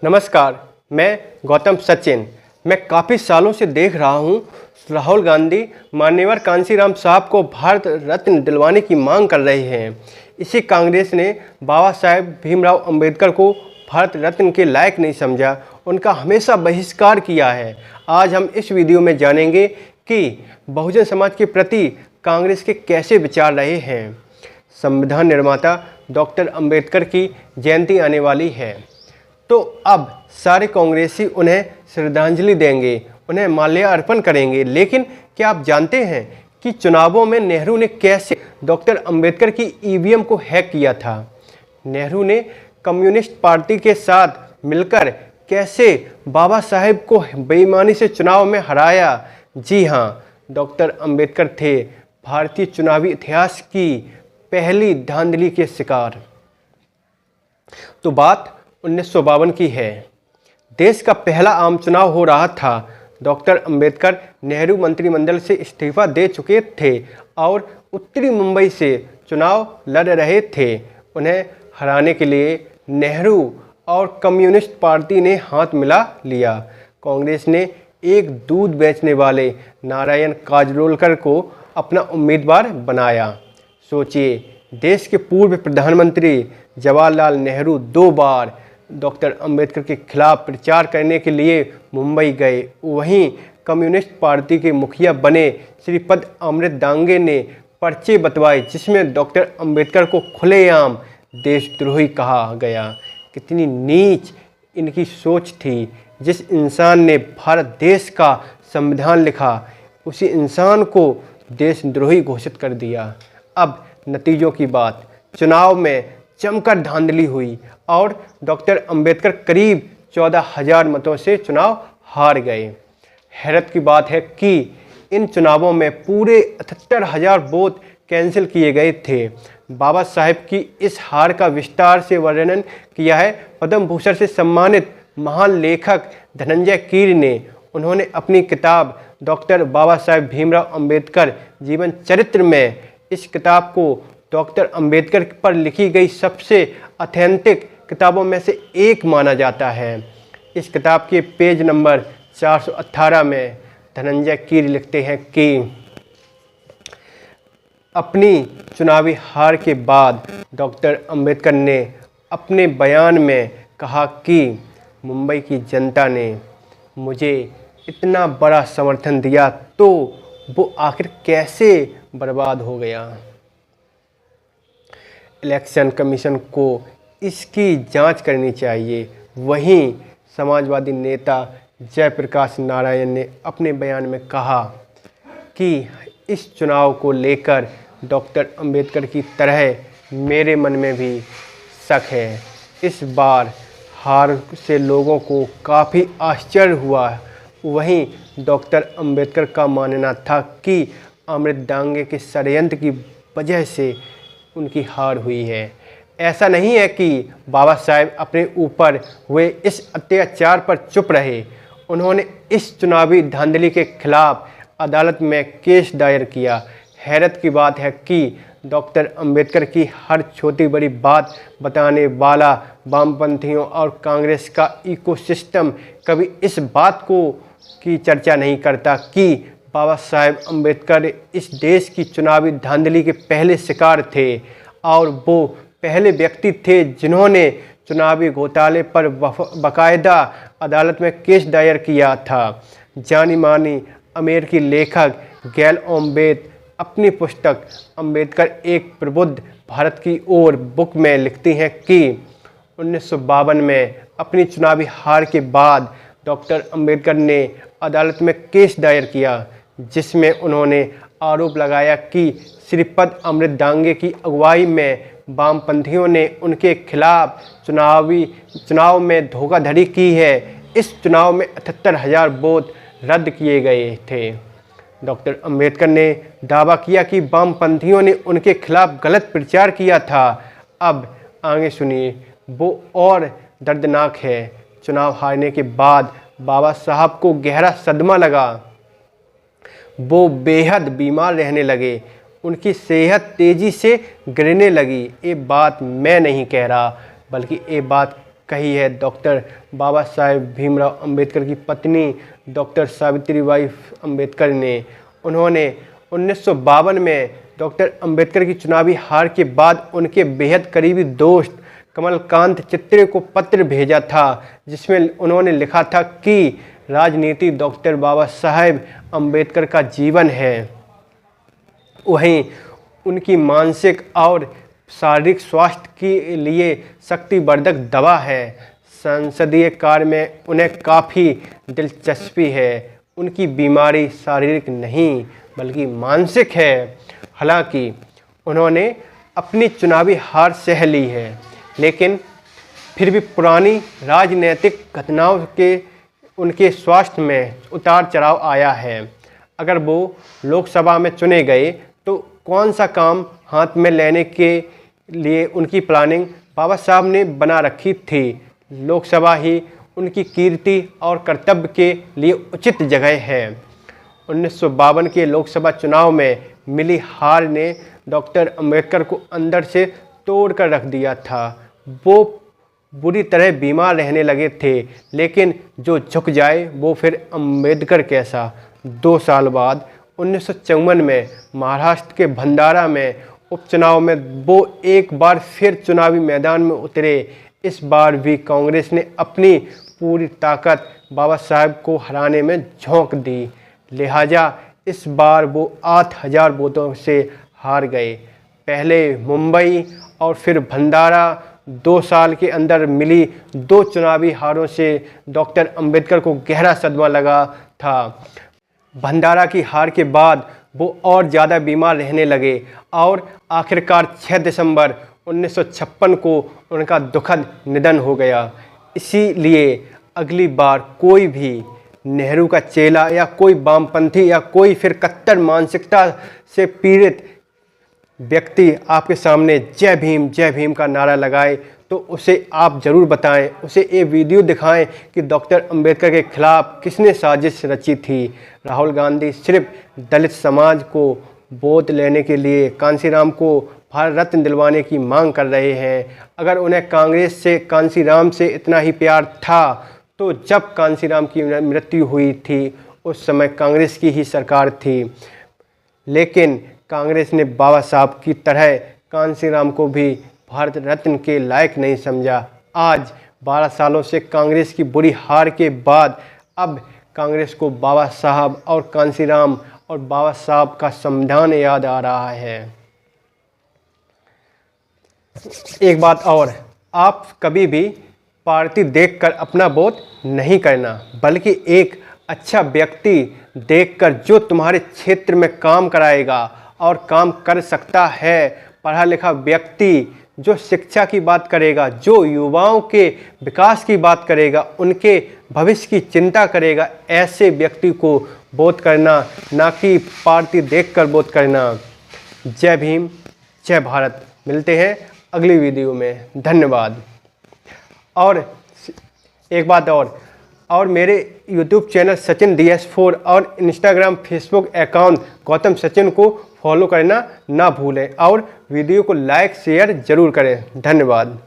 नमस्कार, मैं गौतम सचिन। मैं काफ़ी सालों से देख रहा हूँ राहुल गांधी मान्यवर कांशीराम साहब को भारत रत्न दिलवाने की मांग कर रहे हैं। इसी कांग्रेस ने बाबा साहेब भीमराव अंबेडकर को भारत रत्न के लायक नहीं समझा, उनका हमेशा बहिष्कार किया है। आज हम इस वीडियो में जानेंगे कि बहुजन समाज के प्रति कांग्रेस के कैसे विचार रहे हैं। संविधान निर्माता डॉक्टर अंबेडकर की जयंती आने वाली है, तो अब सारे कांग्रेसी उन्हें श्रद्धांजलि देंगे, उन्हें माल्यार्पण करेंगे। लेकिन क्या आप जानते हैं कि चुनावों में नेहरू ने कैसे डॉक्टर अंबेडकर की ईवीएम को हैक किया था? नेहरू ने कम्युनिस्ट पार्टी के साथ मिलकर कैसे बाबा साहेब को बेईमानी से चुनाव में हराया? जी हाँ, डॉक्टर अंबेडकर थे भारतीय चुनावी इतिहास की पहली धांधली के शिकार। तो बात 1952 की है। देश का पहला आम चुनाव हो रहा था। डॉक्टर अंबेडकर नेहरू मंत्रिमंडल से इस्तीफा दे चुके थे और उत्तरी मुंबई से चुनाव लड़ रहे थे। उन्हें हराने के लिए नेहरू और कम्युनिस्ट पार्टी ने हाथ मिला लिया। कांग्रेस ने एक दूध बेचने वाले नारायण काजरोलकर को अपना उम्मीदवार बनाया। सोचिए, देश के पूर्व प्रधानमंत्री जवाहरलाल नेहरू 2 बार डॉक्टर अंबेडकर के खिलाफ प्रचार करने के लिए मुंबई गए। वहीं कम्युनिस्ट पार्टी के मुखिया बने श्रीपद अमृत दांगे ने पर्चे बंटवाए जिसमें डॉक्टर अंबेडकर को खुलेआम देशद्रोही कहा गया। कितनी नीच इनकी सोच थी। जिस इंसान ने भारत देश का संविधान लिखा, उसी इंसान को देशद्रोही घोषित कर दिया। अब नतीजों की बात। चुनाव में जमकर धांधली हुई और डॉक्टर अंबेडकर करीब 14,000 मतों से चुनाव हार गए। हैरत की बात है कि इन चुनावों में पूरे 78,000 वोट कैंसिल किए गए थे। बाबा साहेब की इस हार का विस्तार से वर्णन किया है पद्म भूषण से सम्मानित महान लेखक धनंजय कीर ने। उन्होंने अपनी किताब डॉक्टर बाबा साहेब भीमराव अंबेडकर जीवन चरित्र में इस किताब को डॉक्टर अंबेडकर पर लिखी गई सबसे ऑथेंटिक किताबों में से एक माना जाता है। इस किताब के पेज नंबर 418 में धनंजय कीर लिखते हैं कि अपनी चुनावी हार के बाद डॉक्टर अंबेडकर ने अपने बयान में कहा कि मुंबई की जनता ने मुझे इतना बड़ा समर्थन दिया तो वो आखिर कैसे बर्बाद हो गया। इलेक्शन कमीशन को इसकी जांच करनी चाहिए। वहीं समाजवादी नेता जयप्रकाश नारायण ने अपने बयान में कहा कि इस चुनाव को लेकर डॉक्टर अंबेडकर की तरह मेरे मन में भी शक है। इस बार हार से लोगों को काफ़ी आश्चर्य हुआ। वहीं डॉक्टर अंबेडकर का मानना था कि अमृत दांगे के षड्यंत्र की वजह से उनकी हार हुई है। ऐसा नहीं है कि बाबा साहेब अपने ऊपर हुए इस अत्याचार पर चुप रहे। उन्होंने इस चुनावी धांधली के खिलाफ अदालत में केस दायर किया। हैरत की बात है कि डॉक्टर अंबेडकर की हर छोटी बड़ी बात बताने वाला वामपंथियों और कांग्रेस का इकोसिस्टम कभी इस बात की चर्चा नहीं करता कि बाबा साहेब अंबेडकर इस देश की चुनावी धांधली के पहले शिकार थे और वो पहले व्यक्ति थे जिन्होंने चुनावी घोटाले पर बाकायदा अदालत में केस दायर किया था। जानी मानी अमेरिकी लेखक गैल ओम्बेद अपनी पुस्तक अंबेडकर एक प्रबुद्ध भारत की ओर बुक में लिखती हैं कि 1952 में अपनी चुनावी हार के बाद डॉक्टर अंबेडकर ने अदालत में केस दायर किया जिसमें उन्होंने आरोप लगाया कि श्रीपद अमृत दांगे की अगुवाई में वामपंथियों ने उनके खिलाफ चुनाव में धोखाधड़ी की है। इस चुनाव में 78,000 वोट रद्द किए गए थे। डॉक्टर अंबेडकर ने दावा किया कि वामपंथियों ने उनके खिलाफ गलत प्रचार किया था। अब आगे सुनिए, वो और दर्दनाक है। चुनाव हारने के बाद बाबा साहब को गहरा सदमा लगा। वो बेहद बीमार रहने लगे। उनकी सेहत तेज़ी से गिरने लगी। ये बात मैं नहीं कह रहा, बल्कि ये बात कही है डॉक्टर बाबा साहेब भीमराव अंबेडकर की पत्नी डॉक्टर सावित्रीबाई अंबेडकर ने। उन्होंने 1952 में डॉक्टर अंबेडकर की चुनावी हार के बाद उनके बेहद करीबी दोस्त कमलकांत चित्रे को पत्र भेजा था, जिसमें उन्होंने लिखा था कि राजनीति डॉक्टर बाबा साहेब अंबेडकर का जीवन है। वहीं उनकी मानसिक और शारीरिक स्वास्थ्य के लिए शक्तिवर्धक दवा है। संसदीय कार्य में उन्हें काफ़ी दिलचस्पी है। उनकी बीमारी शारीरिक नहीं बल्कि मानसिक है। हालांकि उन्होंने अपनी चुनावी हार सह ली है, लेकिन फिर भी पुरानी राजनीतिक घटनाओं के उनके स्वास्थ्य में उतार चढ़ाव आया है। अगर वो लोकसभा में चुने गए तो कौन सा काम हाथ में लेने के लिए उनकी प्लानिंग बाबा साहब ने बना रखी थी। लोकसभा ही उनकी कीर्ति और कर्तव्य के लिए उचित जगह है। 1952 के लोकसभा चुनाव में मिली हार ने डॉक्टर अंबेडकर को अंदर से तोड़ कर रख दिया था। वो बुरी तरह बीमार रहने लगे थे, लेकिन जो झुक जाए वो फिर अंबेडकर कैसा। 2 साल बाद 1954 में महाराष्ट्र के भंडारा में उपचुनाव में वो एक बार फिर चुनावी मैदान में उतरे। इस बार भी कांग्रेस ने अपनी पूरी ताकत बाबा साहब को हराने में झोंक दी, लिहाजा इस बार वो 8000 वोटों से हार गए। पहले मुंबई और फिर भंडारा, 2 साल के अंदर मिली 2 चुनावी हारों से डॉक्टर अंबेडकर को गहरा सदमा लगा था। भंडारा की हार के बाद वो और ज़्यादा बीमार रहने लगे और आखिरकार 6 दिसंबर 1956 को उनका दुखद निधन हो गया। इसीलिए अगली बार कोई भी नेहरू का चेला या कोई वामपंथी या कोई फिर कट्टर मानसिकता से पीड़ित व्यक्ति आपके सामने जय भीम का नारा लगाए तो उसे आप ज़रूर बताएं, उसे ये वीडियो दिखाएं कि डॉक्टर अंबेडकर के खिलाफ किसने साजिश रची थी। राहुल गांधी सिर्फ दलित समाज को वोट लेने के लिए कांसीराम को भारत रत्न दिलवाने की मांग कर रहे हैं। अगर उन्हें कांग्रेस से कांसीराम से इतना ही प्यार था तो जब कांसीराम की मृत्यु हुई थी उस समय कांग्रेस की ही सरकार थी, लेकिन कांग्रेस ने बाबा साहब की तरह कांसीराम को भी भारत रत्न के लायक नहीं समझा। आज 12 सालों से कांग्रेस की बुरी हार के बाद अब कांग्रेस को बाबा साहब और कांसीराम और बाबा साहब का संविधान याद आ रहा है। एक बात और, आप कभी भी पार्टी देखकर अपना वोट नहीं करना, बल्कि एक अच्छा व्यक्ति देखकर जो तुम्हारे क्षेत्र में काम कराएगा और काम कर सकता है, पढ़ा लिखा व्यक्ति जो शिक्षा की बात करेगा, जो युवाओं के विकास की बात करेगा, उनके भविष्य की चिंता करेगा, ऐसे व्यक्ति को वोट करना, ना कि पार्टी देखकर वोट करना। जय भीम, जय भारत। मिलते हैं अगली वीडियो में। धन्यवाद। और एक बात और मेरे YouTube चैनल सचिन DS4 और Instagram Facebook account Gautam Sachin को फॉलो करना ना भूलें और वीडियो को लाइक शेयर ज़रूर करें। धन्यवाद।